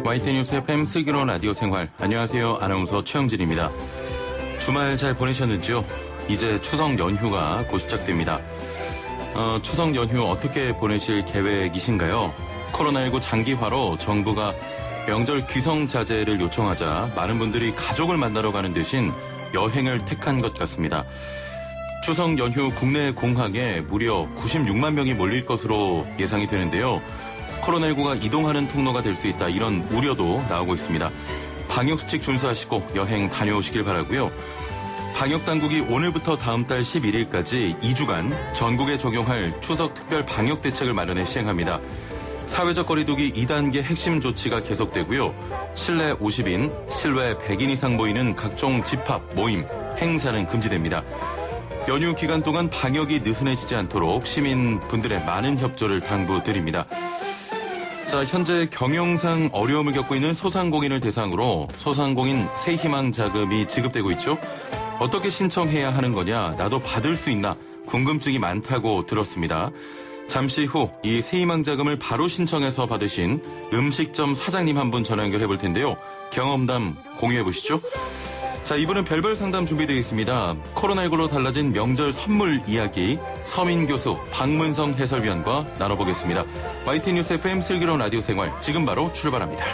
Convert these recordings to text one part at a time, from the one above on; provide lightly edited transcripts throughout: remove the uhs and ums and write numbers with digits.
YTN뉴스 FM 슬기로운 라디오 생활. 안녕하세요. 아나운서 최영진입니다. 주말 잘 보내셨는지요? 이제 추석 연휴가 곧 시작됩니다. 추석 연휴 어떻게 보내실 계획이신가요? 코로나19 장기화로 정부가 명절 귀성 자제를 요청하자 많은 분들이 가족을 만나러 가는 대신 여행을 택한 것 같습니다. 추석 연휴 국내 공항에 무려 96만 명이 몰릴 것으로 예상이 되는데요. 코로나19가 이동하는 통로가 될 수 있다, 이런 우려도 나오고 있습니다. 방역수칙 준수하시고 여행 다녀오시길 바라고요. 방역당국이 오늘부터 다음 달 11일까지 2주간 전국에 적용할 추석 특별 방역대책을 마련해 시행합니다. 사회적 거리두기 2단계 핵심 조치가 계속되고요. 실내 50인, 실외 100인 이상 모이는 각종 집합, 모임, 행사는 금지됩니다. 연휴 기간 동안 방역이 느슨해지지 않도록 시민분들의 많은 협조를 당부드립니다. 자, 현재 경영상 어려움을 겪고 있는 소상공인을 대상으로 소상공인 새희망 자금이 지급되고 있죠. 어떻게 신청해야 하는 거냐, 나도 받을 수 있나 궁금증이 많다고 들었습니다. 잠시 후 이 새희망 자금을 바로 신청해서 받으신 음식점 사장님 한 분 전화 연결해 볼 텐데요. 경험담 공유해 보시죠. 자, 이분은 별별 상담 준비되어 있습니다. 코로나19로 달라진 명절 선물 이야기 서민 교수 박문성 해설위원과 나눠보겠습니다. YTN뉴스 FM 슬기로운 라디오 생활, 지금 바로 출발합니다.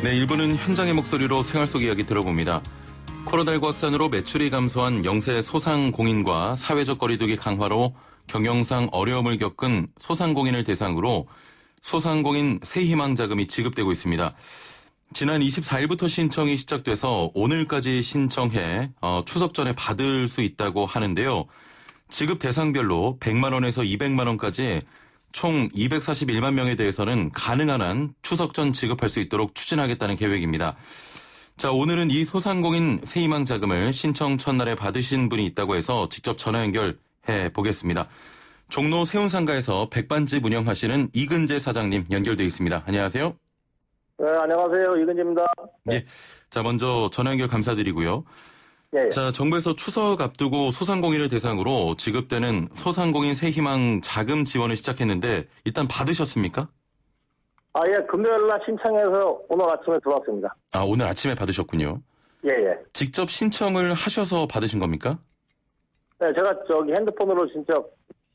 네, 1부는 현장의 목소리로 생활 속 이야기 들어봅니다. 코로나19 확산으로 매출이 감소한 영세 소상공인과 사회적 거리두기 강화로 경영상 어려움을 겪은 소상공인을 대상으로 소상공인 새희망 자금이 지급되고 있습니다. 지난 24일부터 신청이 시작돼서 오늘까지 신청해 추석 전에 받을 수 있다고 하는데요. 지급 대상별로 100만 원에서 200만 원까지 총 241만 명에 대해서는 가능한 한 추석 전 지급할 수 있도록 추진하겠다는 계획입니다. 자, 오늘은 이 소상공인 새희망 자금을 신청 첫날에 받으신 분이 있다고 해서 직접 전화 연결해 보겠습니다. 종로 세운상가에서 백반집 운영하시는 이근재 사장님 연결돼 있습니다. 안녕하세요. 네, 안녕하세요. 이근재입니다. 네. 예. 자, 먼저 전화 연결 감사드리고요. 예. 자, 정부에서 추석 앞두고 소상공인을 대상으로 지급되는 소상공인 새희망 자금 지원을 시작했는데 일단 받으셨습니까? 예. 금요일 날 신청해서 오늘 아침에 들어왔습니다. 아, 오늘 아침에 받으셨군요. 예. 직접 신청을 하셔서 받으신 겁니까? 네, 제가 핸드폰으로 직접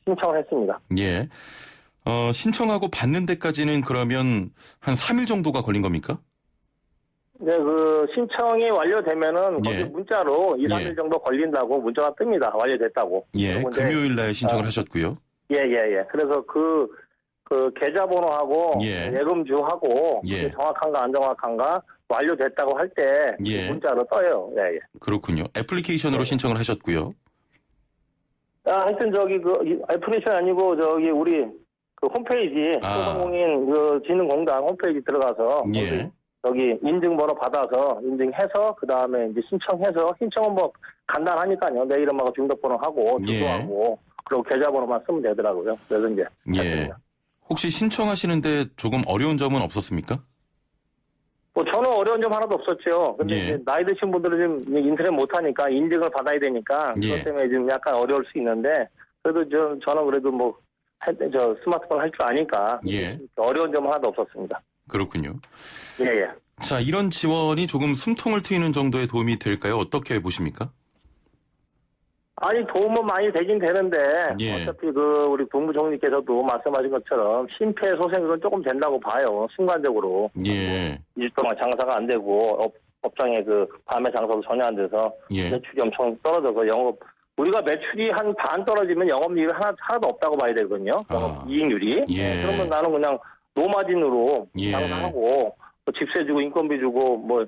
신청을 했습니다. 예. 신청하고 받는 데까지는 그러면 한 3일 정도가 걸린 겁니까? 네, 신청이 완료되면은 거기 문자로 2, 3일 정도 걸린다고 문자가 뜹니다. 완료됐다고. 예, 금요일 날 신청을 하셨고요. 예. 그래서 그 계좌번호하고 예금주하고 그게 정확한가 안 정확한가 완료됐다고 할 때 문자로 떠요. 예. 그렇군요. 애플리케이션으로 신청을 하셨고요. 하여튼 애플리케이션 아니고 우리 홈페이지, 소상공인 진흥공단 홈페이지 들어가서 여기 인증번호 받아서 인증해서 그 다음에 이제 신청은 뭐 간단하니까요. 내 이름하고 주민등록번호하고 주소하고 그리고 계좌번호만 쓰면 되더라고요. 그래서 이제 했습니다. 혹시 신청하시는데 조금 어려운 점은 없었습니까? 저는 어려운 점 하나도 없었죠. 근데 이제 나이 드신 분들은 좀 인터넷 못하니까 인증을 받아야 되니까 그것 때문에 좀 약간 어려울 수 있는데 그래도 저는 그래도 스마트폰 할 줄 아니까 어려운 점은 하나도 없었습니다. 그렇군요. 예. 자, 이런 지원이 조금 숨통을 트이는 정도의 도움이 될까요? 어떻게 보십니까? 아니, 도움은 많이 되긴 되는데 어차피 우리 국무총리께서도 말씀하신 것처럼 심폐소생술은 조금 된다고 봐요. 순간적으로. 2주 동안 장사가 안 되고 업장에 밤에 장사도 전혀 안 돼서 매출이 엄청 떨어져서 우리가 매출이 한 반 떨어지면 영업이익이 하나도 없다고 봐야 되거든요. 이익률이. 그러면 나는 그냥 노마진으로 장사하고 집세 주고 인건비 주고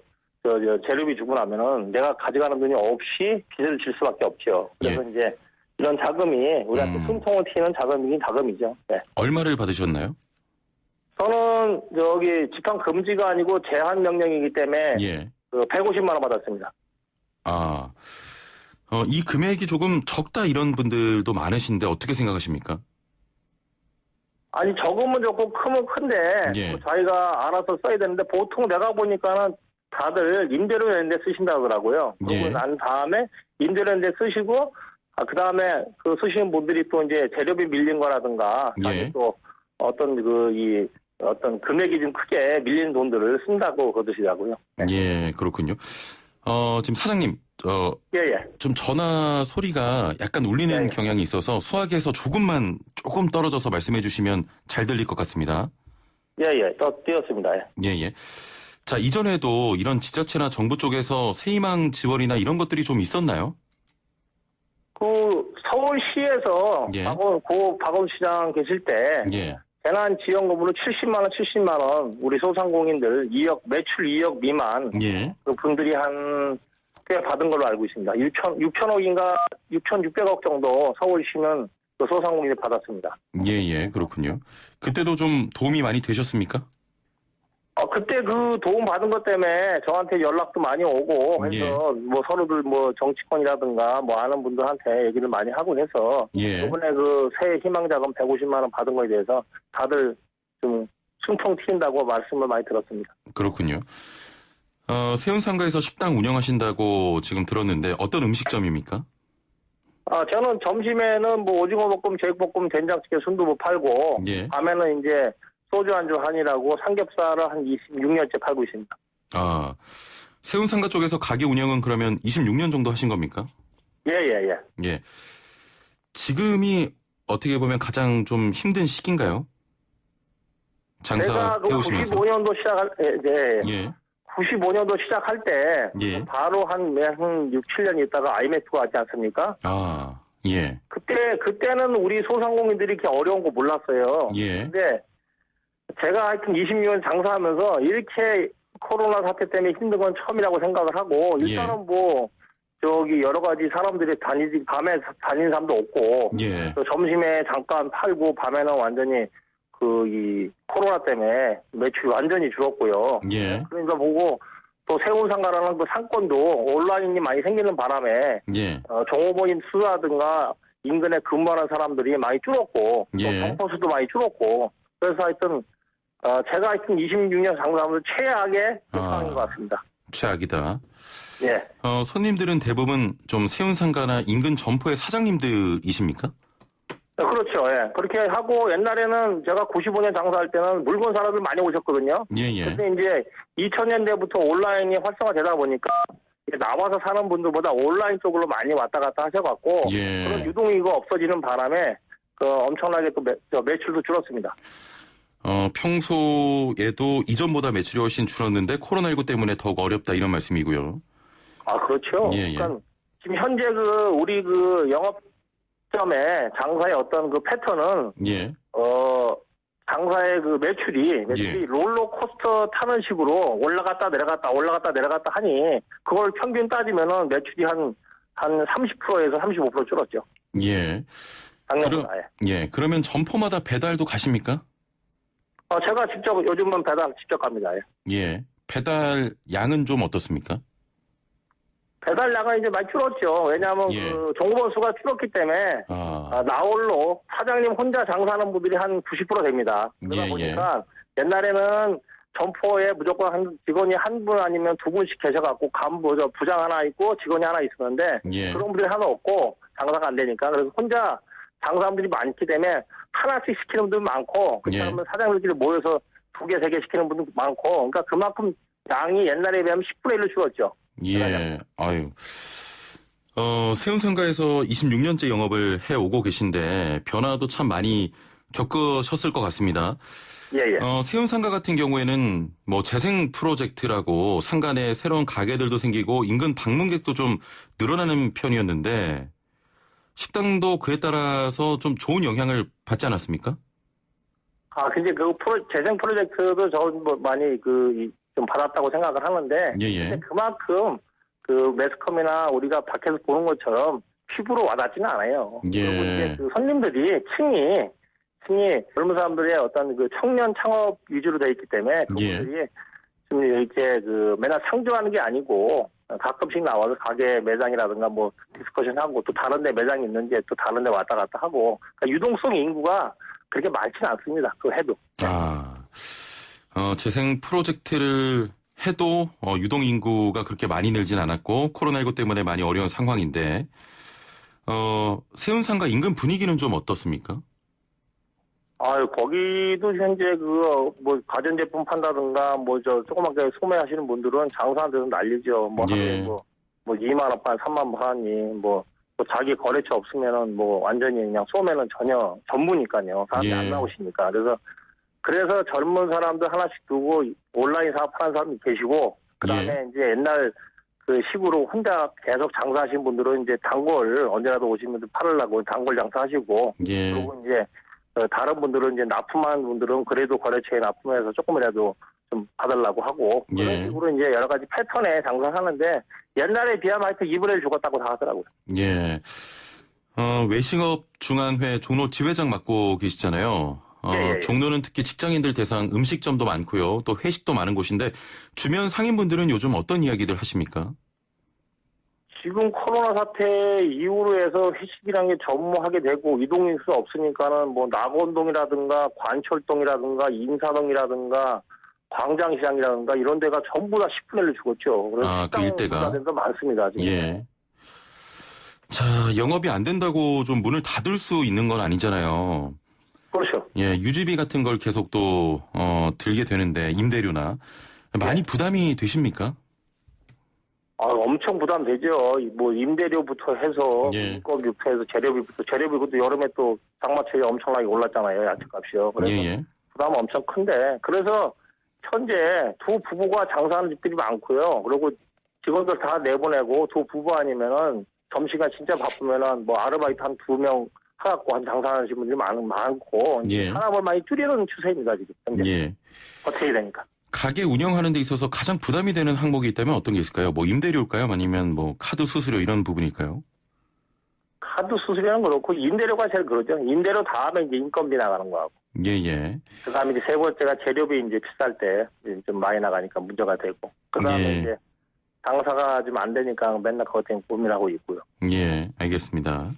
재료비 주고 나면은 내가 가져가는 돈이 없이 빚을 질 수밖에 없죠. 그래서 이제 이런 자금이 우리한테 숨통을 트이는 자금이긴 자금이죠. 네. 얼마를 받으셨나요? 저는 집행 금지가 아니고 제한 명령이기 때문에 150만 원 받았습니다. 이 금액이 조금 적다 이런 분들도 많으신데 어떻게 생각하십니까? 아니, 적으면 적고 크면 큰데 자기가 알아서 써야 되는데 보통 내가 보니까는 다들 임대료 내는데 쓰신다 그러더라고요. 그러고 난 다음에 임대료 내는데 쓰시고 그 다음에 쓰시는 분들이 또 이제 재료비 밀린 거라든가 또 어떤 어떤 금액이 좀 크게 밀린 돈들을 쓴다고 그러시더라고요. 네. 예, 그렇군요. 지금 사장님, 예. 좀 전화 소리가 약간 울리는 경향이 있어서 수화기에서 조금 떨어져서 말씀해 주시면 잘 들릴 것 같습니다. 예. 또 띄었습니다. 예. 자, 이전에도 이런 지자체나 정부 쪽에서 새희망 지원이나 이런 것들이 좀 있었나요? 그 서울시에서 고 박원시장 계실 때 재난지원금으로 70만 원 우리 소상공인들 매출 2억 미만 그 분들이 꽤 받은 걸로 알고 있습니다. 6천억인가 6,600억 정도 서울시는 그 소상공인이 받았습니다. 예, 그렇군요. 그때도 좀 도움이 많이 되셨습니까? 그때 그 도움 받은 것 때문에 저한테 연락도 많이 오고 해서 뭐 서로들 뭐 정치권이라든가 뭐 아는 분들한테 얘기를 많이 하고 해서 이번에 그 새 희망자금 150만 원 받은 거에 대해서 다들 좀 숨통 트인다고 말씀을 많이 들었습니다. 그렇군요. 세운상가에서 식당 운영하신다고 지금 들었는데 어떤 음식점입니까? 저는 점심에는 뭐 오징어 볶음, 제육볶음, 된장찌개, 순두부 팔고 밤에는 이제 소주 안주 한이라고 삼겹살을 한 26년째 팔고 있습니다. 세운상가 쪽에서 가게 운영은 그러면 26년 정도 하신 겁니까? 예. 지금이 어떻게 보면 가장 좀 힘든 시기인가요? 장사 해오시면서. 95년도 시작할 때 바로 한 6, 7년 있다가 IMF가 왔지 않습니까? 그때는 우리 소상공인들이 이렇게 어려운 거 몰랐어요. 근데 제가 하여튼 26년 장사하면서 이렇게 코로나 사태 때문에 힘든 건 처음이라고 생각을 하고 일단은 여러 가지 사람들이 밤에 다니는 사람도 없고 또 점심에 잠깐 팔고 밤에는 완전히 이 코로나 때문에 매출이 완전히 줄었고요. 그러니까 보고 또 세운상가라는 그 상권도 온라인이 많이 생기는 바람에 종업원 수라든가 인근에 근무하는 사람들이 많이 줄었고 또 점포수도 많이 줄었고 그래서 하여튼 제가 26년 장사하면서 최악의 상황인 것 같습니다. 최악이다. 손님들은 대부분 좀 세운상가나 인근 점포의 사장님들이십니까? 그렇죠. 그렇게 하고 옛날에는 제가 95년 장사할 때는 물건 사람들 많이 오셨거든요. 근데 이제 2000년대부터 온라인이 활성화되다 보니까 나와서 사는 분들보다 온라인 쪽으로 많이 왔다 갔다 하셔갖고 그런 유동인구가 없어지는 바람에 엄청나게 또 매출도 줄었습니다. 평소에도 이전보다 매출이 훨씬 줄었는데 코로나19 때문에 더욱 어렵다 이런 말씀이고요. 그렇죠. 그러니까 지금 현재 우리 영업점의 장사의 어떤 그 패턴은 장사의 그 매출이 롤러코스터 타는 식으로 올라갔다 내려갔다 하니 그걸 평균 따지면은 매출이 한 30%에서 35% 줄었죠. 작년보다. 그러면 점포마다 배달도 가십니까? 제가 요즘은 배달 직접 갑니다. 배달 양은 좀 어떻습니까? 배달량은 이제 많이 줄었죠. 왜냐하면 그 종업원 수가 줄었기 때문에 나홀로 사장님 혼자 장사하는 분들이 한 90% 됩니다. 그러다 보니까 옛날에는 점포에 무조건 직원이 한 분 아니면 두 분씩 계셔갖고 부장 하나 있고 직원이 하나 있었는데 그런 분들이 하나 없고 장사가 안 되니까 그래서 혼자 장사람들이 많기 때문에 하나씩 시키는 분들 많고 그렇다면 사장님들끼리 모여서 2개, 3개 시키는 분들 많고 그러니까 그만큼 양이 옛날에 비하면 10분의 1로 줄었죠. 세운상가에서 26년째 영업을 해오고 계신데 변화도 참 많이 겪으셨을 것 같습니다. 세운상가 같은 경우에는 뭐 재생 프로젝트라고 상가 내 새로운 가게들도 생기고 인근 방문객도 좀 늘어나는 편이었는데 식당도 그에 따라서 좀 좋은 영향을 받지 않았습니까? 근데 재생 프로젝트도 많이 좀 받았다고 생각을 하는데 근데 그만큼 그 매스컴이나 우리가 밖에서 보는 것처럼 피부로 와닿지는 않아요. 그리고 이제 그 손님들이 층이 젊은 사람들의 어떤 그 청년 창업 위주로 되어 있기 때문에 그분들이 좀 이렇게 맨날 상주하는 게 아니고 가끔씩 나와서 가게 매장이라든가 뭐 디스커션하고 또 다른 데 매장이 있는지 또 다른 데 왔다 갔다 하고 그러니까 유동성 인구가 그렇게 많지는 않습니다. 해도. 재생 프로젝트를 해도 유동 인구가 그렇게 많이 늘진 않았고 코로나19 때문에 많이 어려운 상황인데 세운상가 인근 분위기는 좀 어떻습니까? 거기도 현재 가전제품 판다든가, 조그맣게 소매하시는 분들은 장사하는 데서 난리죠. 하루에 2만원 판, 3만 판이, 자기 거래처 없으면은 완전히 그냥 소매는 전부니까요. 사람이 안 나오시니까. 그래서 젊은 사람들 하나씩 두고 온라인 사업하는 사람이 계시고, 그 다음에 이제 옛날 그 식으로 혼자 계속 장사하신 분들은 이제 단골 언제라도 오시면 팔으려고 단골 장사하시고, 그리고 이제 다른 분들은 이제 납품하는 분들은 그래도 거래처에 납품해서 조금이라도 좀 받으려고 하고, 그런 식으로 이제 여러 가지 패턴에 장사하는데, 옛날에 비하면 하여튼 2분의 1 죽었다고 다 하더라고요. 예. 외식업 중앙회 종로 지회장 맡고 계시잖아요. 종로는 특히 직장인들 대상 음식점도 많고요. 또 회식도 많은 곳인데, 주변 상인분들은 요즘 어떤 이야기들 하십니까? 지금 코로나 사태 이후로 해서 회식이란 게 전무하게 되고, 이동일 수 없으니까는 낙원동이라든가 관철동이라든가 인사동이라든가 광장시장이라든가 이런 데가 전부 다 10분의 1로 죽었죠. 그래서 그 일대가 많습니다. 지금. 예. 자, 영업이 안 된다고 좀 문을 닫을 수 있는 건 아니잖아요. 그렇죠. 예, 유지비 같은 걸 계속 또 들게 되는데 임대료나 많이 부담이 되십니까? 엄청 부담되죠. 임대료부터 해서 인건비부터 해서 재료비부터 여름에 또 장마철이 엄청나게 올랐잖아요. 야채값이요. 그래서 부담은 엄청 큰데, 그래서 현재 두 부부가 장사하는 집들이 많고요. 그리고 직원들 다 내보내고 두 부부 아니면은 점심시간 진짜 바쁘면은 아르바이트 한 2명 해갖고 장사하는 분들이 많고 산업을 많이 줄이는 추세입니다, 지금 현재. 어떻게 되니까. 가게 운영하는 데 있어서 가장 부담이 되는 항목이 있다면 어떤 게 있을까요? 임대료일까요? 아니면 카드 수수료 이런 부분일까요? 카드 수수료는 그렇고 임대료가 제일 그러죠. 임대료 다음에 이제 인건비 나가는 거하고. 그 다음에 이제 세 번째가 재료비 이제 비쌀 때 좀 많이 나가니까 문제가 되고. 그 다음에 이제 장사가 좀 안 되니까 맨날 그것 때문에 고민하고 있고요. 알겠습니다.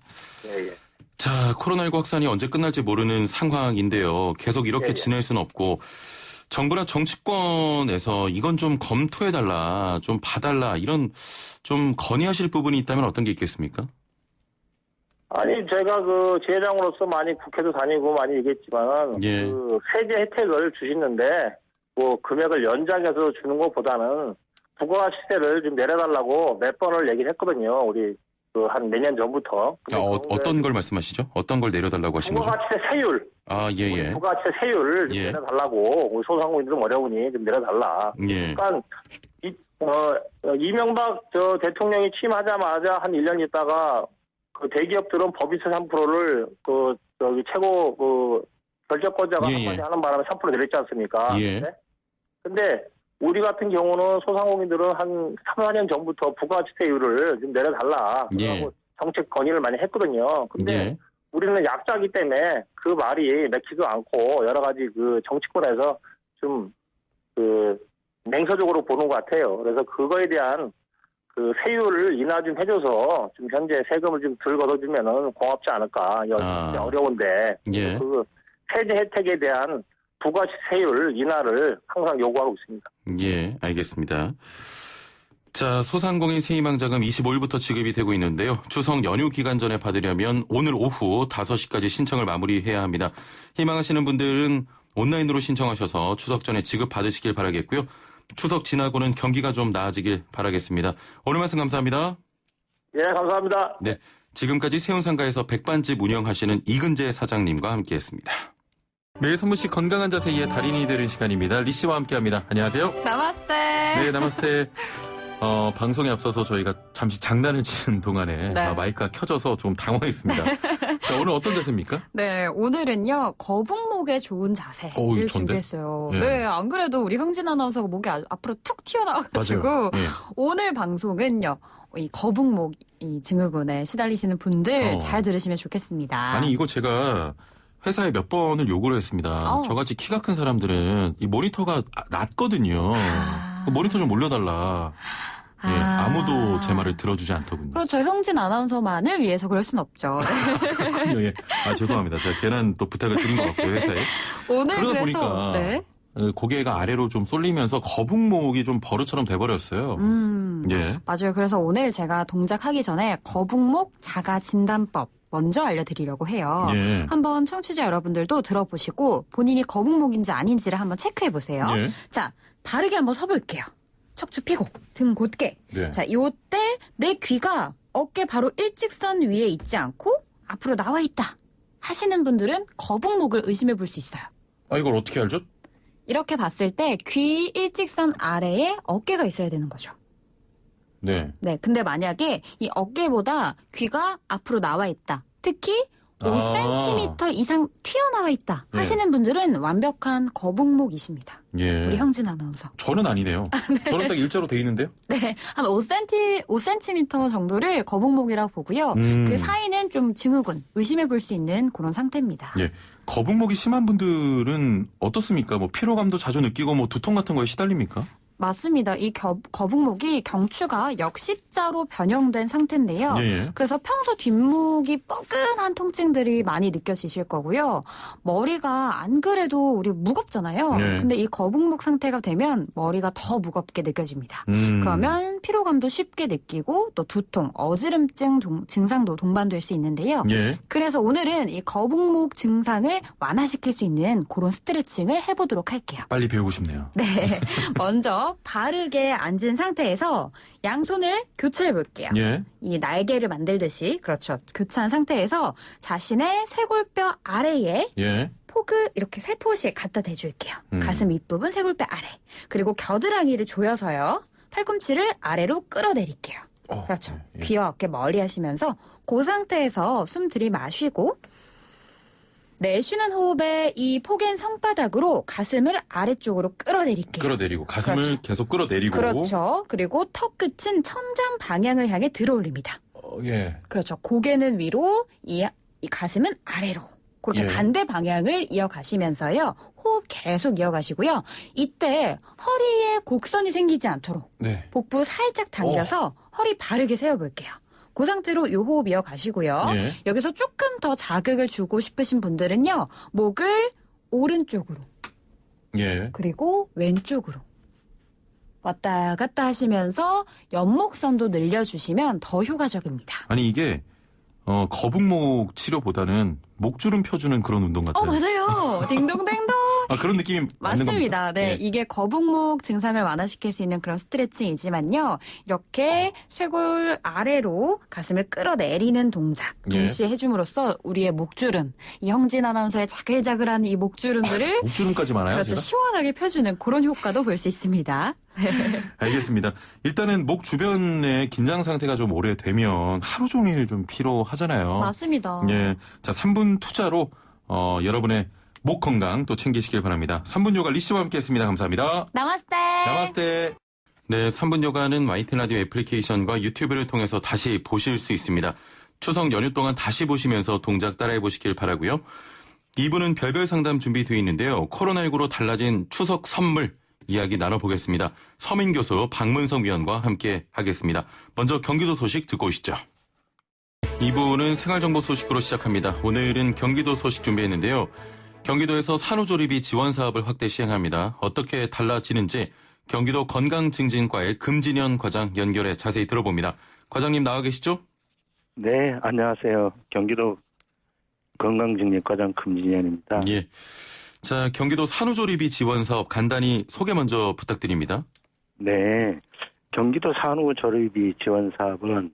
자, 코로나19 확산이 언제 끝날지 모르는 상황인데요. 계속 이렇게 지낼 수는 없고, 정부나 정치권에서 이건 좀 검토해달라, 좀 봐달라, 이런 좀 건의하실 부분이 있다면 어떤 게 있겠습니까? 제가 지회장으로서 많이 국회도 다니고 많이 얘기했지만, 세제 혜택을 주시는데, 금액을 연장해서 주는 것보다는 부가시세를 좀 내려달라고 몇 번을 얘기를 했거든요. 우리 한 몇 년 전부터. 어떤 걸 말씀하시죠? 어떤 걸 내려달라고 하신 거죠? 부가시세 세율. 부가시세 세율을 좀 내려달라고. 우리 소상공인들은 어려우니 좀 내려달라. 그러니까 이명박 대통령이 취임하자마자 한 1년 있다가 대기업들은 법인세 3%를 최고 결정권자가 한마디 하는 바람에 3% 내렸지 않습니까? 근데 우리 같은 경우는 소상공인들은 한 3, 4년 전부터 부가세율을 좀 내려달라. 그러고 정책 건의를 많이 했거든요. 근데 우리는 약자이기 때문에 그 말이 맥히지도 않고 여러 가지 정치권에서 좀 냉소적으로 보는 것 같아요. 그래서 그거에 대한 세율을 인하 좀 해줘서 좀 현재 세금을 좀 덜 걷어주면은 고맙지 않을까. 어려운데 그 세제 혜택에 대한 부가세율 인하를 항상 요구하고 있습니다. 알겠습니다. 자, 소상공인 세희망자금 25일부터 지급이 되고 있는데요. 추석 연휴 기간 전에 받으려면 오늘 오후 5시까지 신청을 마무리해야 합니다. 희망하시는 분들은 온라인으로 신청하셔서 추석 전에 지급 받으시길 바라겠고요. 추석 지나고는 경기가 좀 나아지길 바라겠습니다. 오늘 말씀 감사합니다. 감사합니다. 네, 지금까지 세운상가에서 백반집 운영하시는 이근재 사장님과 함께했습니다. 매일 선무씨 건강한 자세의 달인이 되는 시간입니다. 리 씨와 함께합니다. 안녕하세요. 나마스테. 네, 나마스테. 방송에 앞서서 저희가 잠시 장난을 치는 동안에 마이크가 켜져서 좀 당황했습니다. 자, 오늘 어떤 자세입니까? 네, 오늘은요, 거북목에 좋은 자세를 준비했어요. 안 그래도 우리 형진 아나운서가 목이 앞으로 툭 튀어나와가지고 오늘 방송은요, 이 거북목 증후군에 시달리시는 분들 잘 들으시면 좋겠습니다. 아니, 이거 제가 회사에 몇 번을 요구를 했습니다. 저같이 키가 큰 사람들은 이 모니터가 낮거든요. 모니터 좀 올려달라. 아무도 제 말을 들어주지 않더군요. 그렇죠. 형진 아나운서만을 위해서 그럴 순 없죠. 그렇군요. 죄송합니다. 제가 괜한 또 부탁을 드린 것 같고요, 회사에. 오늘 그러다 보니까 고개가 아래로 좀 쏠리면서 거북목이 좀 버릇처럼 돼버렸어요. 맞아요. 그래서 오늘 제가 동작하기 전에 거북목 자가 진단법 먼저 알려드리려고 해요. 예. 한번 청취자 여러분들도 들어보시고 본인이 거북목인지 아닌지를 한번 체크해보세요. 예. 자, 바르게 한번 서볼게요. 척추 펴고 등 곧게. 네. 자, 요때 내 귀가 어깨 바로 일직선 위에 있지 않고 앞으로 나와 있다 하시는 분들은 거북목을 의심해 볼 수 있어요. 아, 이걸 어떻게 알죠? 이렇게 봤을 때 귀 일직선 아래에 어깨가 있어야 되는 거죠. 네. 네, 근데 만약에 이 어깨보다 귀가 앞으로 나와 있다. 특히 5cm 이상 튀어나와 있다 하시는 분들은 완벽한 거북목이십니다. 예. 우리 형진 아나운서. 저는 아니네요. 네. 저는 딱 일자로 돼 있는데요. 네, 한 5cm 정도를 거북목이라고 보고요. 그 사이는 좀 증후군, 의심해 볼 수 있는 그런 상태입니다. 예. 거북목이 심한 분들은 어떻습니까? 뭐 피로감도 자주 느끼고 뭐 두통 같은 거에 시달립니까? 맞습니다. 이 거북목이 경추가 역십자로 변형된 상태인데요. 예. 그래서 평소 뒷목이 뻐근한 통증들이 많이 느껴지실 거고요. 머리가 안 그래도 우리 무겁잖아요. 예. 근데 이 거북목 상태가 되면 머리가 더 무겁게 느껴집니다. 그러면 피로감도 쉽게 느끼고 또 두통, 어지럼증 증상도 동반될 수 있는데요. 예. 그래서 오늘은 이 거북목 증상을 완화시킬 수 있는 그런 스트레칭을 해보도록 할게요. 빨리 배우고 싶네요. 네. 먼저 바르게 앉은 상태에서 양손을 교체해 볼게요. 예. 이 날개를 만들듯이 그렇죠. 교체한 상태에서 자신의 쇄골뼈 아래에 예. 포그 이렇게 살포시 갖다 대줄게요. 가슴 윗부분 쇄골뼈 아래. 그리고 겨드랑이를 조여서요. 팔꿈치를 아래로 끌어내릴게요. 그렇죠. 예. 귀와 어깨 멀리 하시면서 그 상태에서 숨 들이마시고 내쉬는 호흡에 이 포갠 손바닥으로 가슴을 아래쪽으로 끌어내릴게요. 끌어내리고 가슴을 그렇죠. 계속 끌어내리고. 그렇죠. 그리고 턱 끝은 천장 방향을 향해 들어올립니다. 예. 그렇죠. 고개는 위로, 이 가슴은 아래로. 그렇게 예. 반대 방향을 이어가시면서요. 호흡 계속 이어가시고요. 이때 허리에 곡선이 생기지 않도록 네. 복부 살짝 당겨서 허리 바르게 세워볼게요. 그 상태로 요 호흡 이어가시고요. 예. 여기서 조금 더 자극을 주고 싶으신 분들은요. 목을 오른쪽으로 예. 그리고 왼쪽으로 왔다 갔다 하시면서 연목선도 늘려주시면 더 효과적입니다. 아니 이게 거북목 치료보다는 목주름 펴주는 그런 운동 같아요. 맞아요. 딩동댕동. 아, 그런 느낌이 맞는 겁니다. 맞습니다. 네, 예. 이게 거북목 증상을 완화시킬 수 있는 그런 스트레칭이지만요. 이렇게 쇄골 아래로 가슴을 끌어내리는 동작 동시에 해줌으로써 우리의 목주름, 이 형진 아나운서의 자글자글한 이 목주름들을 목주름까지 많아요? 그렇죠. 제가? 시원하게 펴주는 그런 효과도 볼 수 있습니다. 알겠습니다. 일단은 목 주변의 긴장 상태가 좀 오래되면 하루 종일 좀 피로하잖아요. 맞습니다. 예. 자, 3분 투자로 여러분의 목 건강 또 챙기시길 바랍니다. 3분 요가 리씨와 함께 했습니다. 감사합니다. 나마스테. 나마스테. 네, 3분 요가는 YTN 라디오 애플리케이션과 유튜브를 통해서 다시 보실 수 있습니다. 추석 연휴 동안 다시 보시면서 동작 따라해 보시길 바라고요. 2부는 별별 상담 준비되어 있는데요. 코로나19로 달라진 추석 선물 이야기 나눠보겠습니다. 서민 교수 박문성 위원과 함께 하겠습니다. 먼저 경기도 소식 듣고 오시죠. 2부는 생활정보 소식으로 시작합니다. 오늘은 경기도 소식 준비했는데요. 경기도에서 산후조리비 지원 사업을 확대 시행합니다. 어떻게 달라지는지 경기도 건강증진과의 금진현 과장 연결해 자세히 들어봅니다. 과장님 나와 계시죠? 네, 안녕하세요. 경기도 건강증진과장 금진현입니다. 예. 자, 경기도 산후조리비 지원 사업 간단히 소개 먼저 부탁드립니다. 네, 경기도 산후조리비 지원 사업은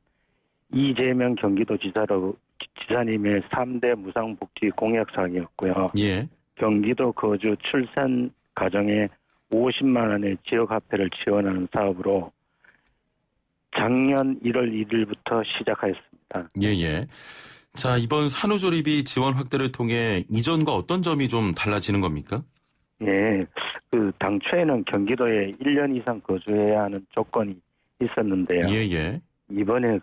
이재명 경기도지사님의 3대 무상복지 공약사항이었고요. 예. 경기도 거주 출산 가정에 50만 원의 지역화폐를 지원하는 사업으로 작년 1월 1일부터 시작하였습니다. 예. 자, 이번 산후조리비 지원 확대를 통해 이전과 어떤 점이 좀 달라지는 겁니까? 예, 당초에는 경기도에 1년 이상 거주해야 하는 조건이 있었는데요. 예. 이번에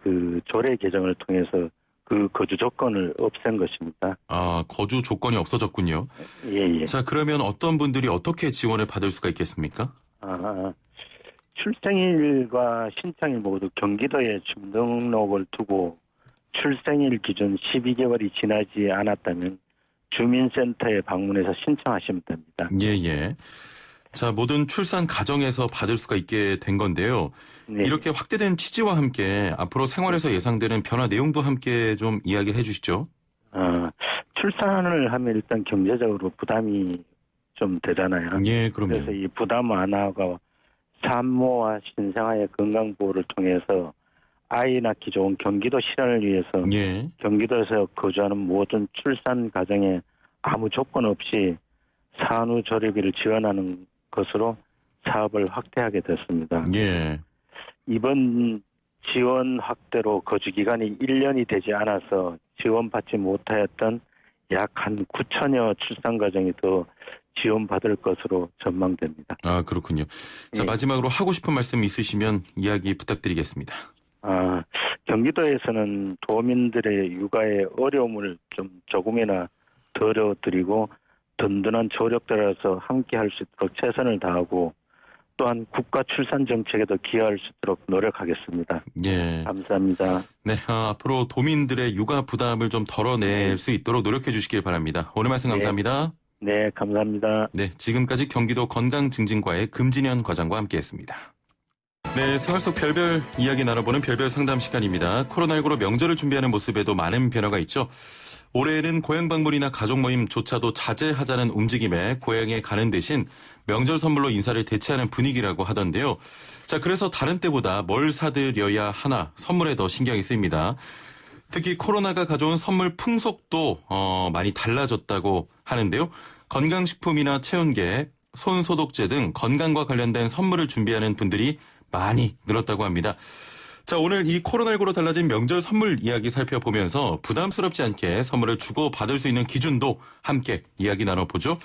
조례 개정을 통해서 그 거주 조건을 없앤 것입니다. 아, 거주 조건이 없어졌군요. 예. 자, 그러면 어떤 분들이 어떻게 지원을 받을 수가 있겠습니까? 출생일과 신청일 모두 경기도에 주민등록을 두고 출생일 기준 12개월이 지나지 않았다면 주민센터에 방문해서 신청하시면 됩니다. 예. 자, 모든 출산 가정에서 받을 수가 있게 된 건데요. 네. 이렇게 확대된 취지와 함께 앞으로 생활에서 예상되는 변화 내용도 함께 좀 이야기를 해주시죠. 출산을 하면 일단 경제적으로 부담이 좀 되잖아요. 예, 그럼요. 그래서 이 부담 완화가 산모와 신생아의 건강보호를 통해서 아이 낳기 좋은 경기도 실현을 위해서 예. 경기도에서 거주하는 모든 출산 가정에 아무 조건 없이 산후 조리비를 지원하는 것으로 사업을 확대하게 됐습니다. 예. 이번 지원 확대로 거주 기간이 1년이 되지 않아서 지원받지 못하였던 약 한 9천여 출산 가정이 더 지원받을 것으로 전망됩니다. 아, 그렇군요. 자, 예. 마지막으로 하고 싶은 말씀 있으시면 이야기 부탁드리겠습니다. 경기도에서는 도민들의 육아의 어려움을 좀 조금이나 덜어드리고 든든한 조력자로서 함께할 수 있도록 최선을 다하고 또한 국가 출산 정책에도 기여할 수 있도록 노력하겠습니다. 예. 감사합니다. 네, 앞으로 도민들의 육아 부담을 좀 덜어낼 수 있도록 노력해 주시길 바랍니다. 오늘 말씀 감사합니다. 네, 감사합니다. 네, 지금까지 경기도 건강증진과의 금진현 과장과 함께했습니다. 네, 생활 속 별별 이야기 나눠보는 별별 상담 시간입니다. 코로나19로 명절을 준비하는 모습에도 많은 변화가 있죠. 올해에는 고향 방문이나 가족 모임조차도 자제하자는 움직임에 고향에 가는 대신 명절 선물로 인사를 대체하는 분위기라고 하던데요. 자, 그래서 다른 때보다 뭘 사드려야 하나 선물에 더 신경이 쓰입니다. 특히 코로나가 가져온 선물 풍속도 많이 달라졌다고 하는데요. 건강식품이나 체온계, 손소독제 등 건강과 관련된 선물을 준비하는 분들이 많이 늘었다고 합니다. 자, 오늘 이 코로나19로 달라진 명절 선물 이야기 살펴보면서 부담스럽지 않게 선물을 주고받을 수 있는 기준도 함께 이야기 나눠보죠.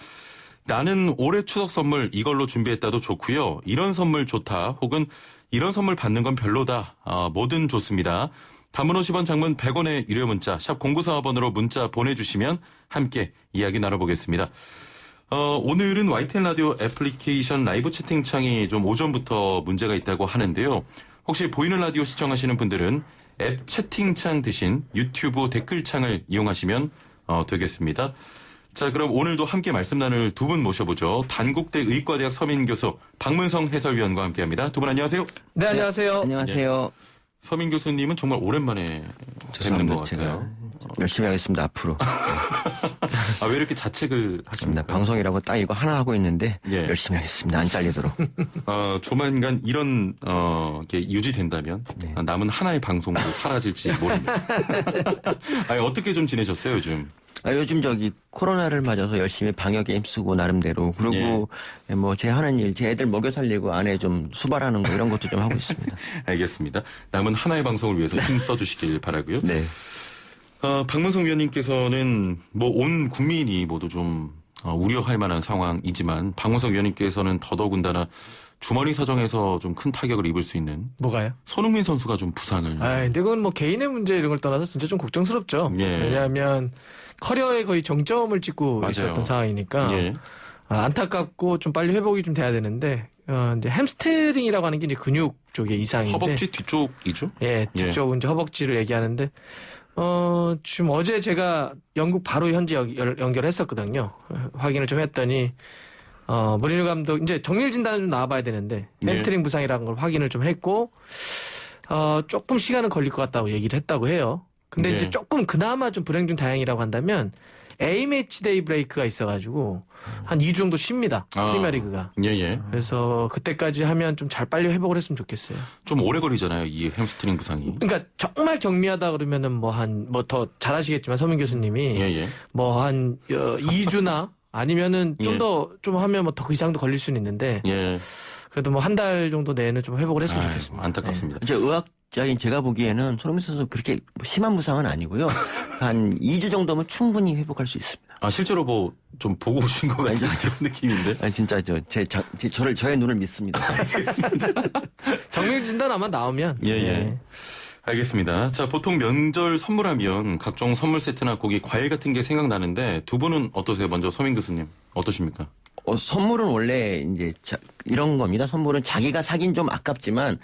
나는 올해 추석 선물 이걸로 준비했다도 좋고요. 이런 선물 좋다 혹은 이런 선물 받는 건 별로다. 뭐든 좋습니다. 단문 50원, 장문 100원의 유료 문자 샵 0945번으로 문자 보내주시면 함께 이야기 나눠보겠습니다. 오늘은 YTN 라디오 애플리케이션 라이브 채팅창이 좀 오전부터 문제가 있다고 하는데요. 혹시 보이는 라디오 시청하시는 분들은 앱 채팅창 대신 유튜브 댓글창을 이용하시면 되겠습니다. 자, 그럼 오늘도 함께 말씀 나눌 두 분 모셔보죠. 단국대 의과대학 서민 교수 박문성 해설위원과 함께합니다. 두 분 안녕하세요. 네, 안녕하세요. 안녕하세요. 서민 교수님은 정말 오랜만에 뵙는 것 같아요. 열심히 하겠습니다, 앞으로. 왜 이렇게 자책을 하십니까? 방송이라고 딱 이거 하나 하고 있는데 예. 열심히 하겠습니다. 안 잘리도록. 조만간 이런 게 유지된다면 네. 남은 하나의 방송도 사라질지 모릅니다. 어떻게 좀 지내셨어요, 요즘? 요즘 코로나를 맞아서 열심히 방역에 힘쓰고 나름대로 그리고 뭐 제 하는 일, 제 애들 먹여 살리고 아내 좀 수발하는 거 이런 것도 좀 하고 있습니다. 알겠습니다. 남은 하나의 방송을 위해서 힘 써주시길 바라고요. 네. 박문성 위원님께서는 온 국민이 모두 좀 우려할 만한 상황이지만 박문성 위원님께서는 더더군다나 주머니 사정에서 좀 큰 타격을 입을 수 있는 뭐가요? 손흥민 선수가 좀 부상을. 근데 그건 뭐 개인의 문제 이런 걸 떠나서 진짜 좀 걱정스럽죠. 예. 왜냐하면 커리어에 거의 정점을 찍고 맞아요. 있었던 상황이니까 예. 안타깝고 좀 빨리 회복이 좀 돼야 되는데 이제 햄스트링이라고 하는 게 이제 근육 쪽의 이상인데 허벅지 뒤쪽이죠? 예, 뒤쪽 이제 허벅지를 얘기하는데 지금 어제 제가 영국 바로 현지 연결했었거든요. 확인을 좀 했더니 무리뉴 감독 이제 정밀 진단은 좀 나와봐야 되는데 햄스트링 부상이라는 걸 확인을 좀 했고 조금 시간은 걸릴 것 같다고 얘기를 했다고 해요. 근데 이제 조금 그나마 좀 불행 중 다행이라고 한다면 A매치 데이 브레이크가 있어가지고 한 2주 정도 쉽니다. 프리미어리그가. 예. 그래서 그때까지 하면 좀 잘 빨리 회복을 했으면 좋겠어요. 좀 오래 걸리잖아요, 이 햄스트링 부상이. 그러니까 정말 경미하다 그러면은 더 잘하시겠지만 서민 교수님이 한 2주나 아니면은 좀 하면 더 그 이상도 걸릴 수는 있는데 그래도 한 달 정도 내에는 좀 회복을 했으면 좋겠습니다. 안타깝습니다. 이제 의학자인 제가 보기에는 손흥민 선수 그렇게 심한 부상은 아니고요. 한 2주 정도면 충분히 회복할 수 있습니다. 실제로 좀 보고 오신 것 같은 그런 느낌인데. 진짜 저의 눈을 믿습니다. 알겠습니다. 정밀 진단 아마 나오면. 예. 알겠습니다. 자, 보통 명절 선물하면 각종 선물 세트나 고기, 과일 같은 게 생각나는데 두 분은 어떠세요? 먼저 서민 교수님 어떠십니까? 선물은 원래 이제 이런 겁니다. 선물은 자기가 사긴 좀 아깝지만